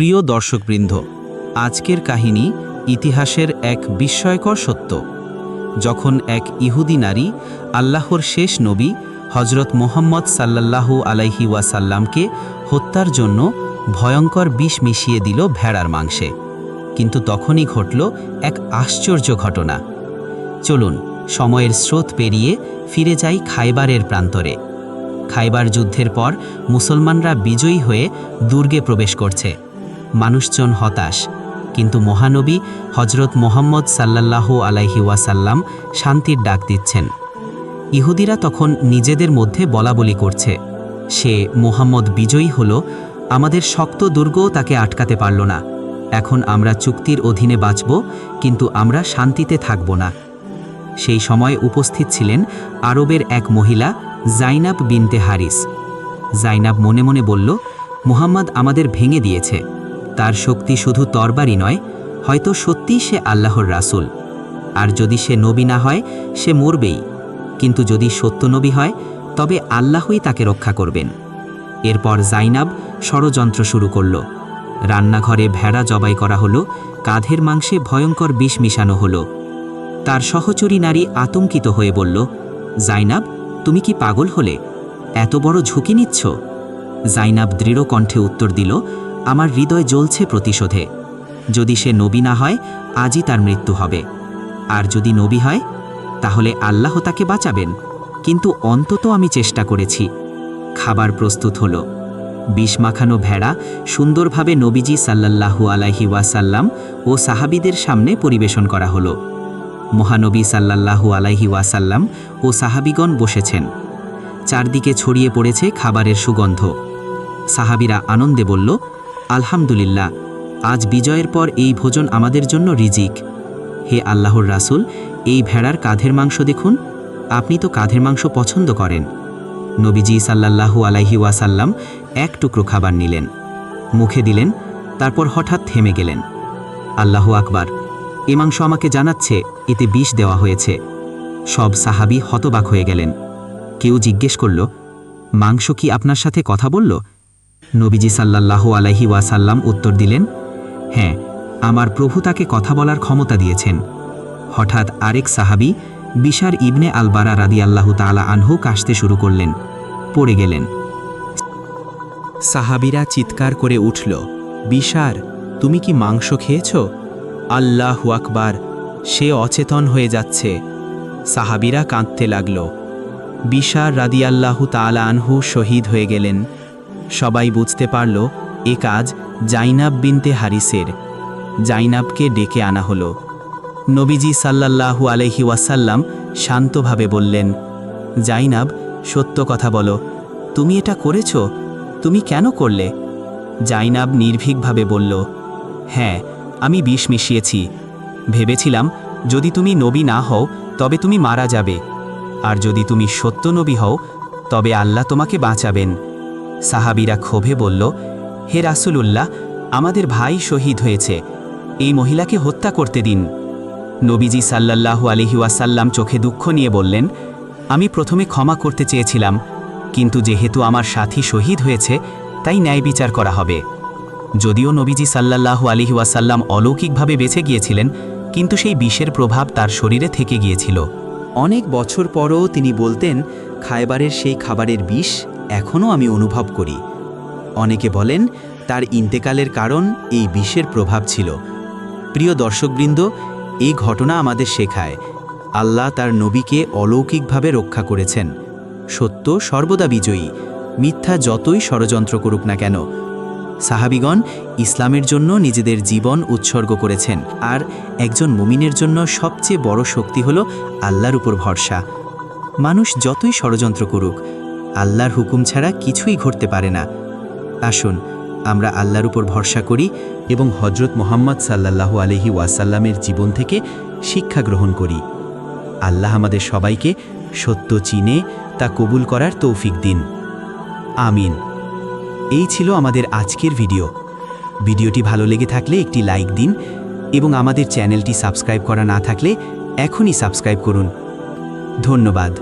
প্রিয় দর্শকবৃন্দ, আজকের কাহিনী ইতিহাসের এক বিস্ময়কর সত্য। যখন এক ইহুদি নারী আল্লাহর শেষ নবী হজরত মুহাম্মদ সাল্লাল্লাহু আলাইহি ওয়াসাল্লামকে হত্যার জন্য ভয়ঙ্কর বিষ মিশিয়ে দিল ভেড়ার মাংসে, কিন্তু তখনই ঘটল এক আশ্চর্য ঘটনা। চলুন সময়ের স্রোত পেরিয়ে ফিরে যাই খায়বারের প্রান্তরে। খায়বার যুদ্ধের পর মুসলমানরা বিজয়ী হয়ে দুর্গে প্রবেশ করছে। মানুষজন হতাশ, কিন্তু মহানবী হজরত মুহাম্মদ সাল্লাল্লাহু আলাইহি ওয়াসাল্লাম শান্তির ডাক দিচ্ছেন। ইহুদিরা তখন নিজেদের মধ্যে বলাবলি করছে, সে মুহাম্মদ বিজয়ী হলো, আমাদের শক্ত দুর্গও তাকে আটকাতে পারল না। এখন আমরা চুক্তির অধীনে বাঁচব, কিন্তু আমরা শান্তিতে থাকব না। সেই সময় উপস্থিত ছিলেন আরবের এক মহিলা জাইনাব বিনতে হারিস। জাইনাব মনে মনে বলল, মুহাম্মদ আমাদের ভেঙে দিয়েছে। তার শক্তি শুধু তরবারি নয়, হয়তো সত্যিই সে আল্লাহর রাসূল। আর যদি সে নবী না হয়, সে মরবেই। কিন্তু যদি সত্য নবী হয়, তবে আল্লাহই তাকে রক্ষা করবেন। এরপর জাইনাব ষড়যন্ত্র শুরু করল। রান্নাঘরে ভেড়া জবাই করা হলো, কাঁধের মাংসে ভয়ঙ্কর বিষ মিশানো হলো। তার সহচরী নারী আতঙ্কিত হয়ে বলল, জাইনাব, তুমি কি পাগল হলে? এত বড় ঝুঁকি নিচ্ছ? জাইনাব দৃঢ় কণ্ঠে উত্তর দিল, আমার হৃদয় জ্বলছে প্রতিশোধে। যদি সে নবী না হয়, আজই তার মৃত্যু হবে। আর যদি নবী হয়, তাহলে আল্লাহ তাকে বাঁচাবেন। কিন্তু অন্তত আমি চেষ্টা করেছি। খাবার প্রস্তুত হলো। বিষ মাখানো ভেড়া সুন্দরভাবে নবীজি সাল্লাল্লাহু আলাইহি ওয়াসাল্লাম ও সাহাবীদের সামনে পরিবেশন করা হলো। মহানবী সাল্লাল্লাহু আলাইহি ওয়াসাল্লাম ও সাহাবীগণ বসেছেন। চারদিকে ছড়িয়ে পড়েছে খাবারের সুগন্ধ। সাহাবীরা আনন্দে বলল, আলহামদুলিল্লাহ, আজ বিজয়ের পর এই ভোজন আমাদের জন্য রিজিক। হে আল্লাহর রাসূল, এই ভেড়ার কাঁধের মাংস দেখুন, আপনি তো কাঁধের মাংস পছন্দ করেন। নবীজি সাল্লাল্লাহু আলাইহি ওয়াসাল্লাম এক টুকরো খাবার নিলেন, মুখে দিলেন, তারপর হঠাৎ থেমে গেলেন। আল্লাহু আকবার, এ মাংস আমাকে জানাচ্ছে এতে বিষ দেওয়া হয়েছে। সব সাহাবী হতবাক হয়ে গেলেন। কেউ জিজ্ঞেস করল, মাংস কি আপনার সাথে কথা বলল? নবীজি সাল্লাল্লাহু আলাইহি ওয়াসাল্লাম উত্তর দিলেন, হ্যাঁ, আমার প্রভু তাকে কথা বলার ক্ষমতা দিয়েছেন। হঠাৎ আরেক সাহাবী বিশার ইবনে আল বারা রাদিয়াল্লাহু তাআলা আনহু কাশতে শুরু করলেন, পড়ে গেলেন। সাহাবীরা চিৎকার করে উঠল, বিশার, তুমি কি মাংস খেয়েছ? আল্লাহু আকবার, সে অচেতন হয়ে যাচ্ছে। সাহাবীরা কাঁদতে লাগল। বিশার রাদিয়াল্লাহু তাআলা আনহু শহীদ হয়ে গেলেন। সবাই বুঝতে পারল এ কাজ জাইনাব বিনতে হারিসের। জাইনাবকে ডেকে আনা হলো। নবীজি সাল্লাল্লাহু আলাইহি ওয়াসাল্লাম শান্তভাবে বললেন, জাইনাব, সত্য কথা বলো, তুমি এটা করেছ? তুমি কেন করলে? জাইনাব নির্ভীকভাবে বলল, হ্যাঁ, আমি বিষ মিশিয়েছি। ভেবেছিলাম যদি তুমি নবী না হও, তবে তুমি মারা যাবে। আর যদি তুমি সত্য নবী হও, তবে আল্লাহ তোমাকে বাঁচাবেন। সাহাবীরা ক্ষোভে বলল, হে রাসূলুল্লাহ, আমাদের ভাই শহীদ হয়েছে, এই মহিলাকে হত্যা করতে দিন। নবীজি সাল্লাল্লাহু আলাইহি ওয়াসাল্লাম চোখে দুঃখ নিয়ে বললেন, আমি প্রথমে ক্ষমা করতে চেয়েছিলাম, কিন্তু যেহেতু আমার সাথী শহীদ হয়েছে, তাই ন্যায় বিচার করা হবে। যদিও নবীজি সাল্লাল্লাহু আলাইহি ওয়াসাল্লাম অলৌকিকভাবে বেঁচে গিয়েছিলেন, কিন্তু সেই বিষের প্রভাব তার শরীরে থেকে গিয়েছিল। অনেক বছর পরও তিনি বলতেন, খায়বারের সেই খাবারের বিষ এখনও আমি অনুভব করি। অনেকে বলেন তার ইন্তেকালের কারণ এই বিষের প্রভাব ছিল। প্রিয় দর্শকবৃন্দ, এই ঘটনা আমাদের শেখায় আল্লাহ তার নবীকে অলৌকিকভাবে রক্ষা করেছেন। সত্য সর্বদা বিজয়ী, মিথ্যা যতই ষড়যন্ত্র করুক না কেন। সাহাবীগণ ইসলামের জন্য নিজেদের জীবন উৎসর্গ করেছেন, আর একজন মুমিনের জন্য সবচেয়ে বড় শক্তি হলো আল্লাহর উপর ভরসা। মানুষ যতই ষড়যন্ত্র করুক, আল্লাহর হুকুম ছাড়া কিছুই ঘটতে পারে না। আসুন আমরা আল্লাহর উপর ভরসা করি এবং হজরত মুহাম্মদ সাল্লাল্লাহু আলাইহি ওয়াসাল্লামের জীবন থেকে শিক্ষা গ্রহণ করি। আল্লাহ আমাদের সবাইকে সত্য চিনে তা কবুল করার তৌফিক দিন। আমিন। এই ছিল আমাদের আজকের ভিডিও। ভিডিওটি ভালো লেগে থাকলে একটি লাইক দিন এবং আমাদের চ্যানেলটি সাবস্ক্রাইব করা না থাকলে এখনই সাবস্ক্রাইব করুন। ধন্যবাদ।